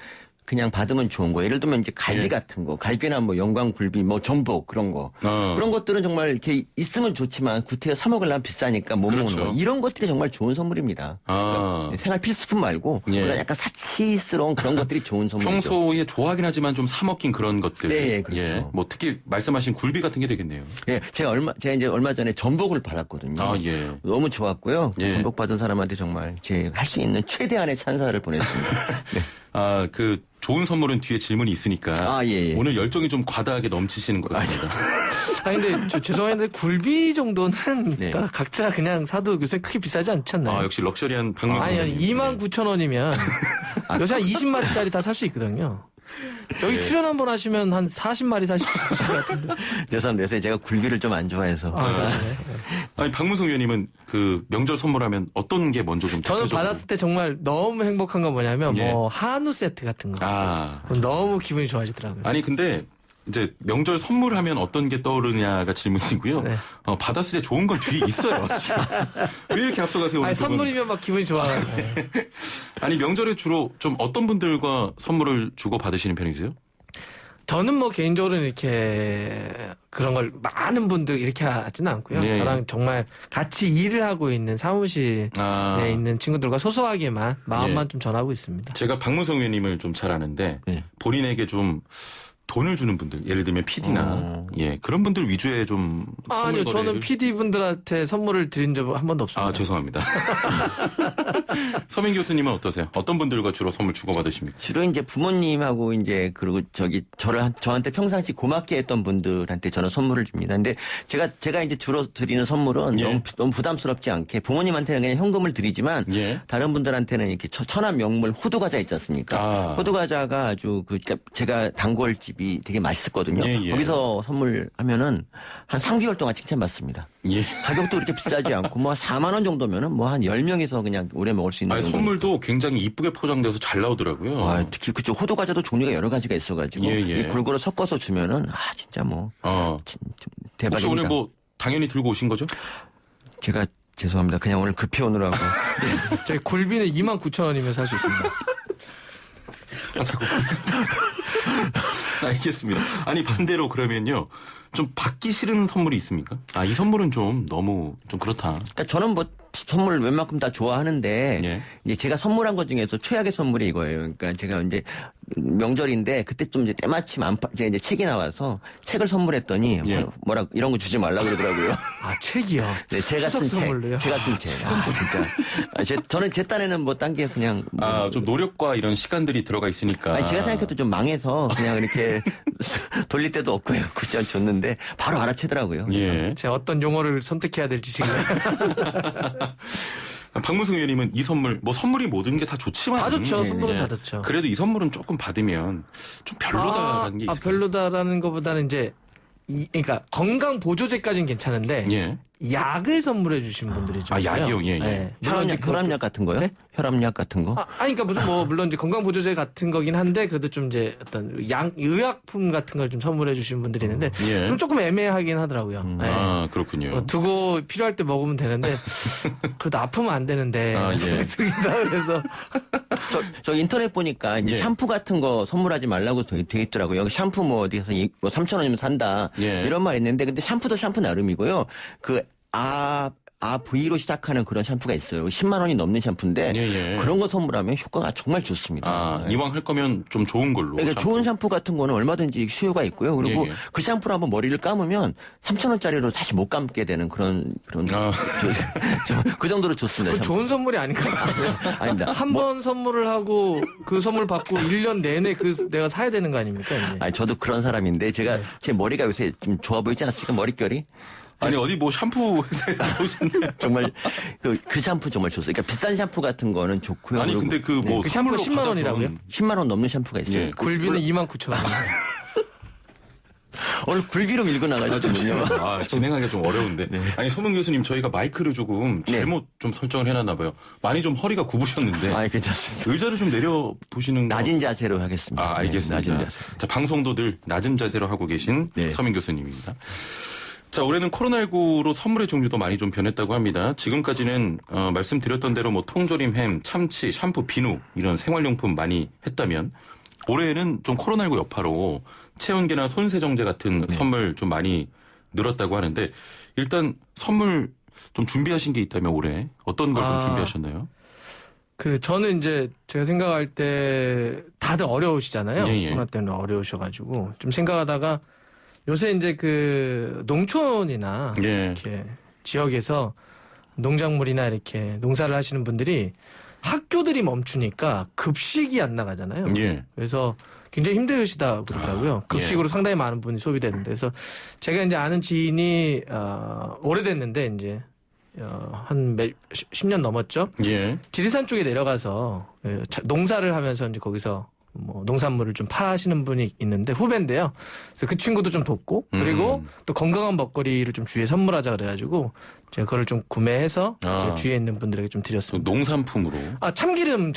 그냥 받으면 좋은 거. 예를 들면 이제 갈비 예. 같은 거, 갈비나 뭐 영광굴비, 뭐 전복 그런 거. 그런 것들은 정말 이렇게 있으면 좋지만 구태여 사 먹으려면 비싸니까 못 그렇죠. 먹는 거. 이런 것들이 정말 좋은 선물입니다. 그러니까 생활 필수품 말고 예. 그런 약간 사치스러운 그런 것들이 좋은 선물이죠. 평소에 좋아하긴 하지만 좀 사 먹긴 그런 것들. 네, 그렇죠. 뭐 특히 말씀하신 굴비 같은 게 되겠네요. 예, 제가 이제 얼마 전에 전복을 받았거든요. 아, 예. 너무 좋았고요. 예. 전복 받은 사람한테 정말 제 할 수 있는 최대한의 찬사를 보냈습니다. 네. 아, 그 좋은 선물은 뒤에 질문이 있으니까 예. 오늘 열정이 좀 과다하게 넘치시는 것 같습니다. 근데 죄송한데 굴비 정도는 네. 각자 그냥 사도 요새 크게 비싸지 않지 않나요? 아, 역시 럭셔리한 방문. 아니 29,000원이면 요새 한 20마리짜리 다 살 수 있거든요. 여기 네. 출연 한번 하시면 한 40마리 사실 수 있을 것 같은데. 죄송합니다. 요새 제가 굴비를 좀 안 좋아해서. 맞아요. 아니, 박문성 의원님은 그 명절 선물하면 어떤 게 먼저 좀 저는 대표적으로? 받았을 때 정말 너무 행복한 건 뭐냐면 예. 뭐 한우 세트 같은 거. 아. 너무 기분이 좋아지더라고요. 아니, 근데 이제 명절 선물하면 어떤 게 떠오르냐가 질문이고요. 네. 받았을 때 좋은 건 뒤에 있어요. 지금. 왜 이렇게 앞서가세요? 오늘 아니 두 분? 선물이면 막 기분이 좋아요. 아니, 명절에 주로 좀 어떤 분들과 선물을 주고 받으시는 편이세요? 저는 뭐 개인적으로 이렇게 그런 걸 많은 분들 이렇게 하지는 않고요. 네. 저랑 정말 같이 일을 하고 있는 사무실에 있는 친구들과 소소하게만 마음만 좀 전하고 있습니다. 제가 박문성 의원님을 좀 잘 아는데 네. 본인에게 좀 돈을 주는 분들, 예를 들면 PD나 그런 분들 위주의 좀 아니요, 선물 저는 거래를- PD 분들한테 선물을 드린 적 한 번도 없습니다. 아, 죄송합니다. 서민 교수님은 어떠세요? 어떤 분들과 주로 선물 주고받으십니까? 주로 이제 부모님하고 이제 그리고 저한테 평상시 고맙게 했던 분들한테 저는 선물을 줍니다. 근데 제가 이제 주로 드리는 선물은 예. 너무 부담스럽지 않게 부모님한테는 그냥 현금을 드리지만 예. 다른 분들한테는 이렇게 천안 명물 호두 과자 있지 않습니까? 호두 과자가 아주 제가 단골집이 되게 맛있었거든요. 예. 거기서 선물하면은 한 3개월 동안 칭찬받습니다. 예. 가격도 그렇게 비싸지 않고 뭐 4만 원 정도면은 뭐 한 10명에서 그냥 오래 먹을 수 있는 아니, 정도. 선물도 굉장히 이쁘게 포장돼서 잘 나오더라고요. 특히 그쪽 호두 과자도 종류가 여러 가지가 있어가지고 예. 이 골고루 섞어서 주면은 진짜 뭐 혹시 좀 대박이니까. 오늘 뭐 당연히 들고 오신 거죠? 제가 죄송합니다. 그냥 오늘 급히 오느라고. 저희 굴비는 29,000원이면 살 수 있습니다. 자꾸. 알겠습니다. 아니, 반대로 그러면요. 좀 받기 싫은 선물이 있습니까? 이 선물은 좀 너무 좀 그렇다. 그러니까 저는 뭐 선물 웬만큼 다 좋아하는데 예. 이제 제가 선물한 것 중에서 최악의 선물이 이거예요. 그러니까 제가 이제 명절인데 그때 좀 이제 때마침 이제 책이 나와서 책을 선물했더니 예. 뭐라 이런 거 주지 말라 그러더라고요. 책이요? 네, 제가 추석 쓴 책. 선물로요? 제가 쓴 책. 진짜. 저는 제 딴에는 뭐 딴 게 그냥. 좀 노력과 이런 시간들이 들어가 있으니까. 제가 생각해도 좀 망해서 그냥 이렇게 돌릴 데도 없고요. 그냥 줬는데 바로 알아채더라고요. 예. 제가 어떤 용어를 선택해야 될지 지금. 박문성 의원님은 이 선물, 뭐 선물이 모든 게 다 좋지만. 다 좋죠. 네, 선물은 예. 다 좋죠. 그래도 이 선물은 조금 받으면 좀 별로다라는 게 있어요. 별로다라는 것보다는 이제 그러니까 건강 보조제까지는 괜찮은데 예. 약을 선물해 주신 분들이 좀 있어요. 약이요? 예. 물론 이제 혈압약 같은 거요? 네? 혈압약 같은 거? 그러니까 물론 이제 건강 보조제 같은 거긴 한데 그래도 좀 이제 어떤 의약품 같은 걸 좀 선물해 주신 분들이 있는데 예. 그럼 조금 애매하긴 하더라고요. 네. 그렇군요. 두고 필요할 때 먹으면 되는데 그래도 아프면 안 되는데 예. 그래서 저 인터넷 보니까 이제 예. 샴푸 같은 거 선물하지 말라고 돼 있더라고요. 여기 샴푸 뭐 어디서 뭐 3,000원이면 산다. 예. 이런 말 있는데 근데 샴푸도 샴푸 나름이고요. V로 시작하는 그런 샴푸가 있어요. 10만 원이 넘는 샴푸인데 예. 그런 거 선물하면 효과가 정말 좋습니다. 네. 이왕 할 거면 좀 좋은 걸로. 그러니까 좋은 샴푸 같은 거는 얼마든지 수요가 있고요. 그리고 예. 그 샴푸로 한번 머리를 감으면 3,000원짜리로 다시 못 감게 되는 그런 그 정도로 좋습니다. 샴푸. 좋은 선물이 아닌 것 같아요. 아닙니다. 한 번 선물을 하고 그 선물 받고 1년 내내 내가 사야 되는 거 아닙니까? 이제. 저도 그런 사람인데 제가 제 머리가 요새 좀 좋아 보이지 않습니까? 머릿결이. 아니, 어디 뭐 샴푸 회사에서 나오셨네. 정말 그 샴푸 정말 좋습니다. 그러니까 비싼 샴푸 같은 거는 좋고요. 아니, 근데 그 뭐 그 샴푸 10만 원이라고요? 10만 원 넘는 샴푸가 있어요. 예. 굴비는 29,000원. 오늘 굴비로 밀고 나가셨거든요. 진행하기가 좀 어려운데. 아니, 서문 교수님, 저희가 마이크를 조금 잘못 좀 설정을 해놨나 봐요. 많이 좀 허리가 굽으셨는데. 괜찮습니다. 의자를 좀 내려보시는 거. 낮은 자세로 하겠습니다. 알겠습니다. 네, 낮은 자세. 자, 방송도 늘 낮은 자세로 하고 계신 서민 교수님입니다. 자, 올해는 코로나19로 선물의 종류도 많이 좀 변했다고 합니다. 지금까지는 말씀드렸던 대로 뭐 통조림, 햄, 참치, 샴푸, 비누 이런 생활용품 많이 했다면 올해에는 좀 코로나19 여파로 체온계나 손세정제 같은 선물 좀 많이 늘었다고 하는데 일단 선물 좀 준비하신 게 있다면 올해 어떤 걸 좀 준비하셨나요? 저는 이제 제가 생각할 때 다들 어려우시잖아요. 코로나 때문에 어려우셔가지고 좀 생각하다가 요새 이제 농촌이나 이렇게 지역에서 농작물이나 이렇게 농사를 하시는 분들이 학교들이 멈추니까 급식이 안 나가잖아요. 그래서 굉장히 힘드시다 그러더라고요. 급식으로 상당히 많은 분이 소비되는데. 그래서 제가 이제 아는 지인이, 오래됐는데 이제, 한 10년 넘었죠. 지리산 쪽에 내려가서 농사를 하면서 이제 거기서 뭐 농산물을 좀 파시는 분이 있는데 후배인데요. 그래서 그 친구도 좀 돕고 그리고 또 건강한 먹거리를 좀 주위에 선물하자 그래가지고 제가 그걸 좀 구매해서 제가 주위에 있는 분들에게 좀 드렸습니다. 농산품으로? 참기름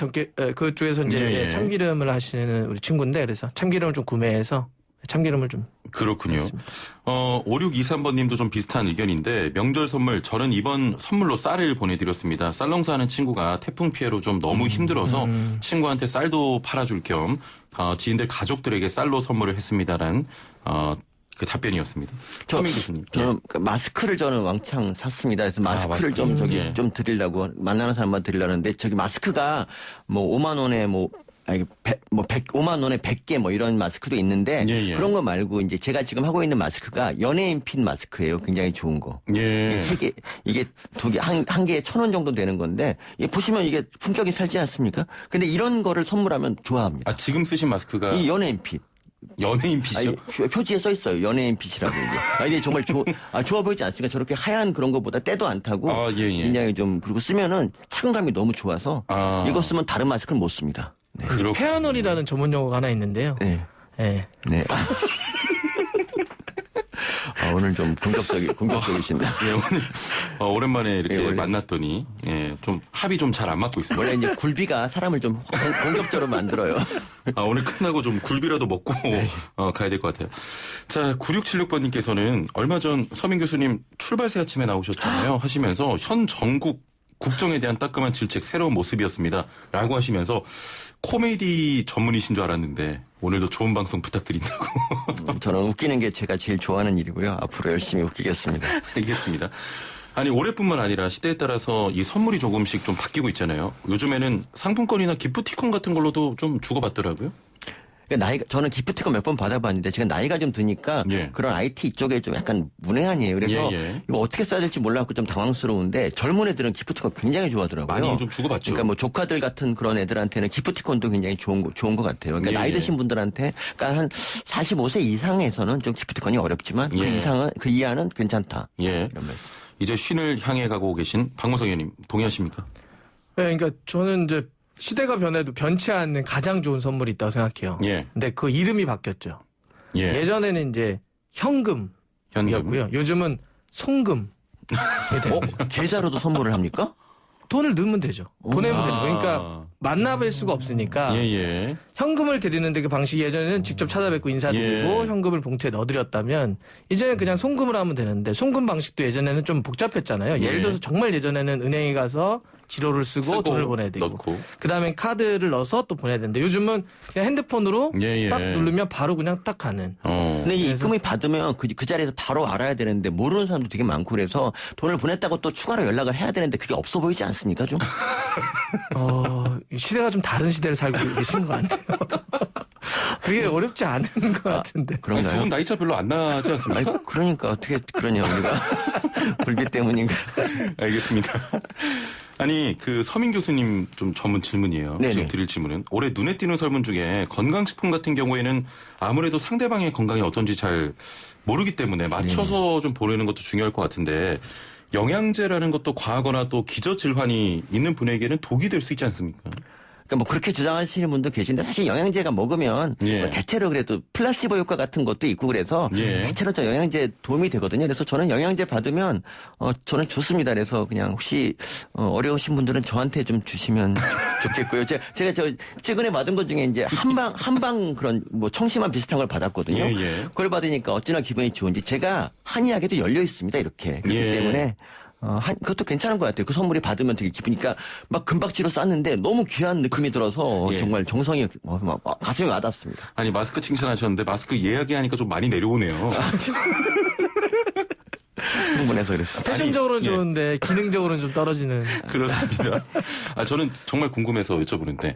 그쪽에서 이제 참기름을 하시는 우리 친구인데 그래서 참기름을 좀 구매해서 참기름을 좀. 그렇군요. 5623번님도 좀 비슷한 의견인데 명절 선물 저는 이번 선물로 쌀을 보내드렸습니다. 쌀 농사하는 친구가 태풍 피해로 좀 너무 힘들어서 친구한테 쌀도 팔아줄 겸 지인들 가족들에게 쌀로 선물을 했습니다라는 그 답변이었습니다. 저는 마스크를 저는 왕창 샀습니다. 그래서 마스크를 좀 드리려고 만나는 사람만 드리려는데 저기 마스크가 뭐 5만 원에 5만 원에 100개 뭐 이런 마스크도 있는데 그런 거 말고 이제 제가 지금 하고 있는 마스크가 연예인 핀 마스크예요. 굉장히 좋은 거. 이게 두 개, 한 개에 1,000원 정도 되는 건데 보시면 이게 품격이 살지 않습니까? 근데 이런 거를 선물하면 좋아합니다. 지금 쓰신 마스크가 이 연예인 핏. 연예인 핏이요? 표지에 써 있어요. 연예인 핏이라고 이게. 이게 정말 좋아 보이지 않습니까? 저렇게 하얀 그런 것보다 때도 안 타고 굉장히 좀 그리고 쓰면은 착용감이 너무 좋아서 이거 쓰면 다른 마스크는 못 씁니다. 네. 페어놀이라는 전문 용어가 하나 있는데요. 네. 오늘 좀 공격적이신데. 오늘 오랜만에 이렇게 만났더니 좀 합이 좀 잘 안 맞고 있습니다. 원래 이제 굴비가 사람을 좀 공격적으로 만들어요. 오늘 끝나고 좀 굴비라도 먹고 가야 될 것 같아요. 자, 9676번님께서는 얼마 전 서민 교수님 출발새 아침에 나오셨잖아요. 하시면서 현 전국 국정에 대한 따끔한 질책 새로운 모습이었습니다. 라고 하시면서 코미디 전문이신 줄 알았는데 오늘도 좋은 방송 부탁드린다고. 저는 웃기는 게 제가 제일 좋아하는 일이고요. 앞으로 열심히 웃기겠습니다. 알겠습니다. 아니 올해뿐만 아니라 시대에 따라서 이 선물이 조금씩 좀 바뀌고 있잖아요. 요즘에는 상품권이나 기프티콘 같은 걸로도 좀 주고받더라고요. 저는 기프티콘 몇 번 받아봤는데 제가 나이가 좀 드니까 그런 IT 쪽에 좀 약간 문외한이에요. 그래서 이거 어떻게 써야 될지 몰라갖고 좀 당황스러운데 젊은 애들은 기프티콘 굉장히 좋아하더라고요. 많이 좀 주고받죠. 그러니까 뭐 조카들 같은 그런 애들한테는 기프티콘도 굉장히 좋은 것 같아요. 그러니까 나이 드신 분들한테 그러니까 한 45세 이상에서는 좀 기프티콘이 어렵지만 그 이하는 괜찮다. 이런 말씀. 이제 쉰을 향해 가고 계신 박무성 의원님 동의하십니까? 네, 그러니까 저는 이제 시대가 변해도 변치 않는 가장 좋은 선물이 있다고 생각해요. 근데 그 이름이 바뀌었죠. 예전에는 이제 현금이었고요. 요즘은 송금. 계좌로도 선물을 합니까? 돈을 넣으면 되죠. 보내면 되죠. 그러니까 만나뵐 수가 없으니까 현금을 드리는데 그 방식이 예전에는 직접 찾아뵙고 인사드리고 현금을 봉투에 넣어드렸다면 이제는 그냥 송금을 하면 되는데 송금 방식도 예전에는 좀 복잡했잖아요. 예를 들어서 정말 예전에는 은행에 가서 지로를 쓰고 돈을 보내야 되고 그다음에 카드를 넣어서 또 보내야 되는데 요즘은 그냥 핸드폰으로 딱 누르면 바로 그냥 딱 가는. 근데 이 입금이 받으면 그 자리에서 바로 알아야 되는데 모르는 사람도 되게 많고 그래서 돈을 보냈다고 또 추가로 연락을 해야 되는데 그게 없어 보이지 않습니까 좀? 시대가 좀 다른 시대를 살고 계신 것 같아요. 그게 어렵지 않은 것 같은데. 그런가요? 두 분 나이차 별로 안 나지 않습니까? 그러니까 어떻게 그러냐 우리가. 불비 때문인가. 알겠습니다. 아니 그 서민 교수님 좀 전문 질문이에요. 네네. 지금 드릴 질문은 올해 눈에 띄는 설문 중에 건강식품 같은 경우에는 아무래도 상대방의 건강이 어떤지 잘 모르기 때문에 맞춰서 좀 보내는 것도 중요할 것 같은데 영양제라는 것도 과하거나 또 기저질환이 있는 분에게는 독이 될 수 있지 않습니까? 그러니까 뭐 그렇게 주장하시는 분도 계신데 사실 영양제가 먹으면 뭐 대체로 그래도 플라시보 효과 같은 것도 있고 그래서 대체로 좀 영양제 도움이 되거든요. 그래서 저는 영양제 받으면 저는 좋습니다. 그래서 그냥 혹시 어려우신 분들은 저한테 좀 주시면 좋겠고요. 제가 최근에 받은 것 중에 이제 한방 그런 뭐 청심환 비슷한 걸 받았거든요. 그걸 받으니까 어찌나 기분이 좋은지 제가 한의학에도 열려 있습니다. 이렇게 그렇기 때문에 그것도 괜찮은 것 같아요. 그 선물이 받으면 되게 기쁘니까 막 금박지로 쌌는데 너무 귀한 느낌이 들어서 정말 정성이 막 가슴에 와닿습니다. 아니 마스크 칭찬하셨는데 마스크 예약이 하니까 좀 많이 내려오네요. 흥분해서 그랬습니다. 패션적으로는 좋은데 기능적으로는 좀 떨어지는. 그렇습니다. 저는 정말 궁금해서 여쭤보는데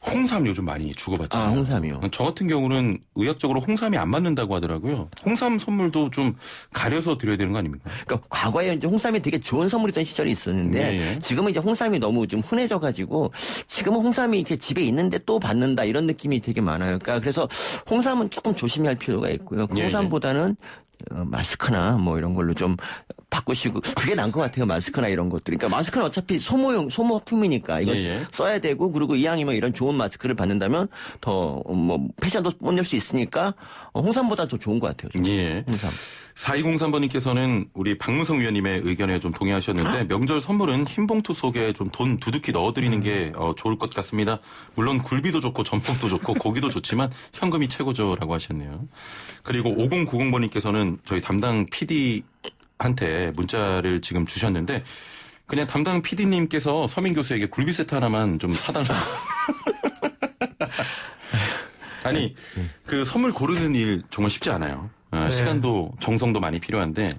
홍삼 요즘 많이 주고받잖아요. 홍삼이요. 저 같은 경우는 의학적으로 홍삼이 안 맞는다고 하더라고요. 홍삼 선물도 좀 가려서 드려야 되는 거 아닙니까? 그러니까 과거에 이제 홍삼이 되게 좋은 선물이던 시절이 있었는데 지금은 이제 홍삼이 너무 좀 흔해져가지고 지금은 홍삼이 이렇게 집에 있는데 또 받는다 이런 느낌이 되게 많아요. 그러니까 그래서 홍삼은 조금 조심해야 할 필요가 있고요. 홍삼보다는 마스크나 뭐 이런 걸로 좀 바꾸시고 그게 나은 것 같아요. 마스크나 이런 것들. 그러니까 마스크는 어차피 소모품이니까 이거 써야 되고 그리고 이왕이면 이런 좋은 마스크를 받는다면 더 뭐 패션도 뽐낼 수 있으니까 홍삼보다 더 좋은 것 같아요. 홍삼. 4203번님께서는 우리 박무성 위원님의 의견에 좀 동의하셨는데 명절 선물은 흰 봉투 속에 좀 돈 두둑히 넣어드리는 게 좋을 것 같습니다. 물론 굴비도 좋고 전복도 좋고 고기도 좋지만 현금이 최고죠라고 하셨네요. 그리고 5090번님께서는 저희 담당 PD한테 문자를 지금 주셨는데 그냥 담당 PD님께서 서민 교수에게 굴비 세트 하나만 좀 사달라고. 아니 그 선물 고르는 일 정말 쉽지 않아요. 시간도 정성도 많이 필요한데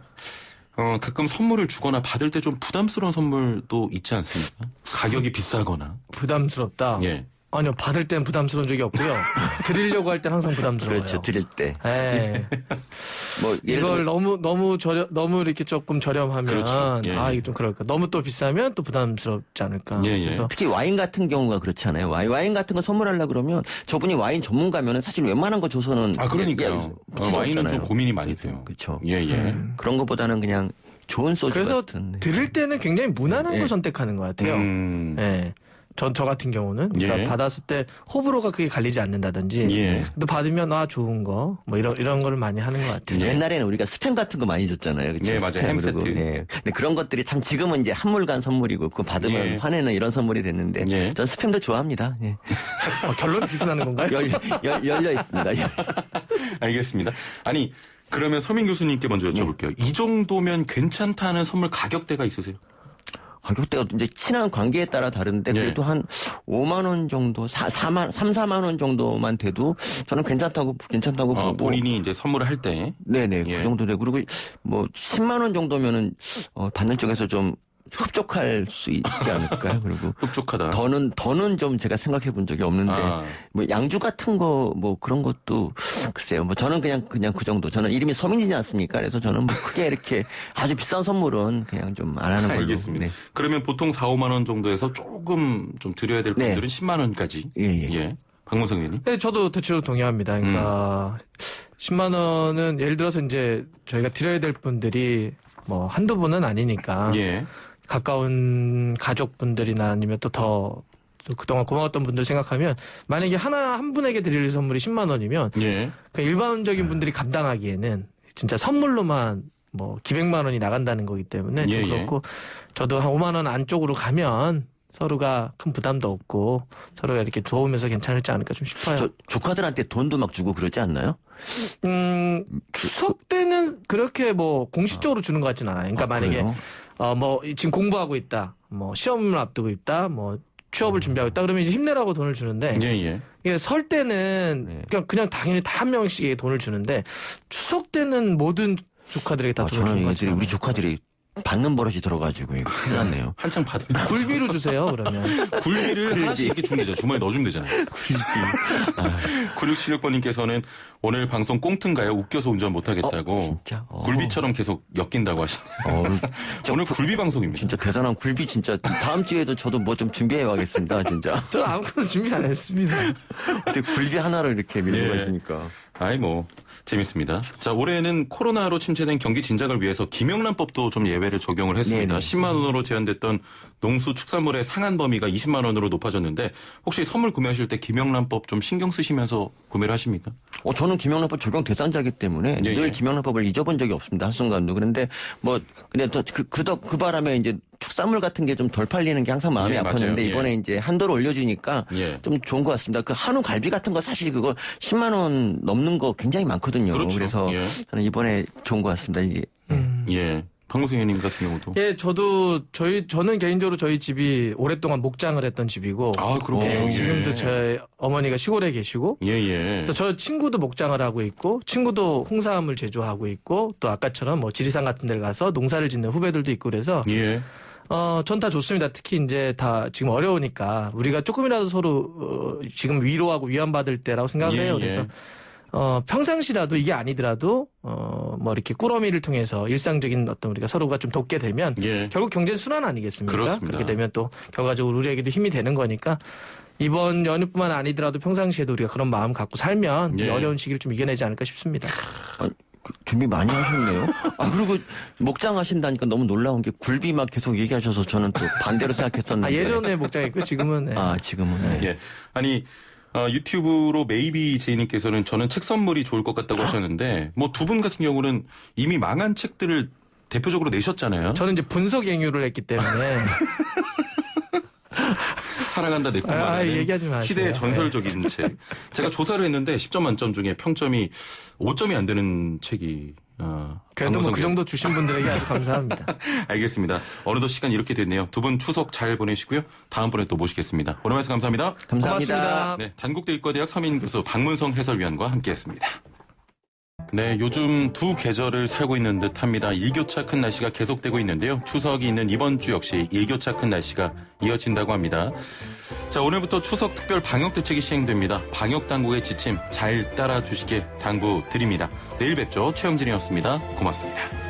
가끔 선물을 주거나 받을 때 좀 부담스러운 선물도 있지 않습니까? 가격이 비싸거나. 부담스럽다? 예. 아니요, 받을 땐 부담스러운 적이 없고요. 드리려고 할 땐 항상 부담스러워요. 그렇죠, 드릴 때. 뭐 이걸 너무 이렇게 조금 저렴하면 그렇죠. 이게 좀 그럴까. 너무 또 비싸면 또 부담스럽지 않을까. 그래서 특히 와인 같은 경우가 그렇잖아요. 와인 같은 거 선물하려고 그러면 저분이 와인 전문가면은 사실 웬만한 거 줘서는 그러니까요. 와인은 좀 고민이 많이 돼요. 그렇죠. 그런 것보다는 그냥 좋은 소주 그래서 같은. 드릴 때는 굉장히 무난한 걸 선택하는 것 같아요. 저 같은 경우는 그러니까 받았을 때 호불호가 크게 갈리지 않는다든지 또 받으면 좋은 거 뭐 이런 거를 많이 하는 것 같아요. 옛날에는 우리가 스팸 같은 거 많이 줬잖아요. 그쵸? 네, 맞아요. 햄 세트. 근데 그런 것들이 참 지금은 이제 한물간 선물이고 그거 받으면 화내는 이런 선물이 됐는데 전 스팸도 좋아합니다. 결론을 비판하는 건가요? 열려 있습니다. 알겠습니다. 아니 그러면 서민 교수님께 먼저 여쭤볼게요. 이 정도면 괜찮다는 선물 가격대가 있으세요? 가격대가 이제 친한 관계에 따라 다른데 그래도 한 5만 원 정도, 4만 원 정도만 돼도 저는 괜찮다고 보고. 본인이 이제 선물을 할 때. 네네. 그 정도 되고. 그리고 뭐 10만 원 정도면은 받는 쪽에서 좀 흡족할 수 있지 않을까요? 그리고 흡족하다. 더는 좀 제가 생각해 본 적이 없는데 뭐 양주 같은 거 뭐 그런 것도 글쎄요. 뭐 저는 그냥 그 정도. 저는 이름이 서민이지 않습니까? 그래서 저는 뭐 크게 이렇게 아주 비싼 선물은 그냥 좀 안 하는 걸로. 알겠습니다. 그러면 보통 4, 5만 원 정도에서 조금 좀 드려야 될 분들은 10만 원까지. 박문성 의원님. 네, 저도 대체로 동의합니다. 그러니까 10만 원은 예를 들어서 이제 저희가 드려야 될 분들이 뭐 한두 분은 아니니까. 가까운 가족분들이나 아니면 또 그동안 고마웠던 분들 생각하면 만약에 한 분에게 드릴 선물이 10만 원이면 그 일반적인 분들이 감당하기에는 진짜 선물로만 뭐 기백만 원이 나간다는 거기 때문에 좀 그렇고 저도 한 5만 원 안쪽으로 가면 서로가 큰 부담도 없고 서로가 이렇게 도우면서 괜찮을지 않을까 좀 싶어요. 조카들한테 돈도 막 주고 그러지 않나요? 추석 때는 그렇게 뭐 공식적으로 주는 것 같진 않아요. 그러니까 만약에 뭐 지금 공부하고 있다, 뭐 시험을 앞두고 있다, 뭐 취업을 준비하고 있다 그러면 이제 힘내라고 돈을 주는데 이게 설 때는 그냥 당연히 다 한 명씩에게 돈을 주는데 추석 때는 모든 조카들에게 다 돈을 주는 거죠. 우리 조카들이 받는 버릇이 들어가지고 이거 큰일 났네요. 한창 받을 굴비로 주세요 그러면. 굴비를 하나씩 이렇게 주면 되죠. 주머니에 넣어주면 되잖아요. 굴비. 9676번님께서는 오늘 방송 꽁트인가요? 웃겨서 운전 못하겠다고. 진짜? 굴비처럼 계속 엮인다고 하시네요. 오늘 굴비 방송입니다. 진짜 대단한 굴비 진짜. 다음 주에도 저도 뭐 좀 준비해 와겠습니다. 진짜. 저 아무것도 준비 안 했습니다. 근데 굴비 하나를 이렇게 밀고 가시니까. 재밌습니다. 자, 올해는 코로나로 침체된 경기 진작을 위해서 김영란법도 좀 예외를 적용을 했습니다. 10만 원으로 제한됐던 농수축산물의 상한 범위가 20만 원으로 높아졌는데 혹시 선물 구매하실 때 김영란법 좀 신경 쓰시면서 구매를 하십니까? 저는 김영란법 적용 대상자이기 때문에 늘 김영란법을 잊어본 적이 없습니다. 한순간도. 그런데 근데 그 바람에 이제 축산물 같은 게 좀 덜 팔리는 게 항상 마음이 아팠는데 이번에 이제 한도를 올려주니까 좀 좋은 것 같습니다. 그 한우 갈비 같은 거 사실 그거 10만 원 넘는 거 굉장히 많거든요. 그렇죠. 그래서 저는 이번에 좋은 것 같습니다. 이게. 박무성 의원님 같은 경우도. 예, 저는 개인적으로 저희 집이 오랫동안 목장을 했던 집이고. 아, 그렇군요. 예, 지금도 저희 어머니가 시골에 계시고. 예. 그래서 저 친구도 목장을 하고 있고, 친구도 홍삼을 제조하고 있고, 또 아까처럼 뭐 지리산 같은 데를 가서 농사를 짓는 후배들도 있고 그래서. 예. 전 다 좋습니다. 특히 이제 다 지금 어려우니까 우리가 조금이라도 서로 지금 위로하고 위안받을 때라고 생각을 해요. 그래서 평상시라도 이게 아니더라도 뭐 이렇게 꾸러미를 통해서 일상적인 어떤 우리가 서로가 좀 돕게 되면 결국 경제 순환 아니겠습니까? 그렇습니다. 그렇게 되면 또 결과적으로 우리에게도 힘이 되는 거니까 이번 연휴뿐만 아니더라도 평상시에도 우리가 그런 마음 갖고 살면 이 어려운 시기를 좀 이겨내지 않을까 싶습니다. 준비 많이 하셨네요. 그리고 목장 하신다니까 너무 놀라운 게 굴비 막 계속 얘기하셔서 저는 또 반대로 생각했었는데. 예전에 목장했고 지금은. 네. 지금은. 예. 아니, 유튜브로 메이비 제이님께서는 저는 책 선물이 좋을 것 같다고 하셨는데, 뭐 두 분 같은 경우는 이미 망한 책들을 대표적으로 내셨잖아요. 저는 이제 분석 eng유를 했기 때문에. 사랑한다 내 꿈만하는 얘기하지 마세요. 시대의 전설적인 책. 제가 조사를 했는데 10점 만점 중에 평점이 5점이 안 되는 책이 그래도 뭐 그 정도 주신 분들에게 아주 감사합니다. 알겠습니다. 어느덧 시간 이렇게 됐네요. 두 분 추석 잘 보내시고요. 다음번에 또 모시겠습니다. 오늘 말씀 감사합니다. 감사합니다. 고맙습니다. 네, 단국대의과대학 서민 교수 박문성 해설위원과 함께했습니다. 네, 요즘 두 계절을 살고 있는 듯합니다. 일교차 큰 날씨가 계속되고 있는데요. 추석이 있는 이번 주 역시 일교차 큰 날씨가 이어진다고 합니다. 자, 오늘부터 추석 특별 방역 대책이 시행됩니다. 방역 당국의 지침 잘 따라주시길 당부드립니다. 내일 뵙죠. 최영진이었습니다. 고맙습니다.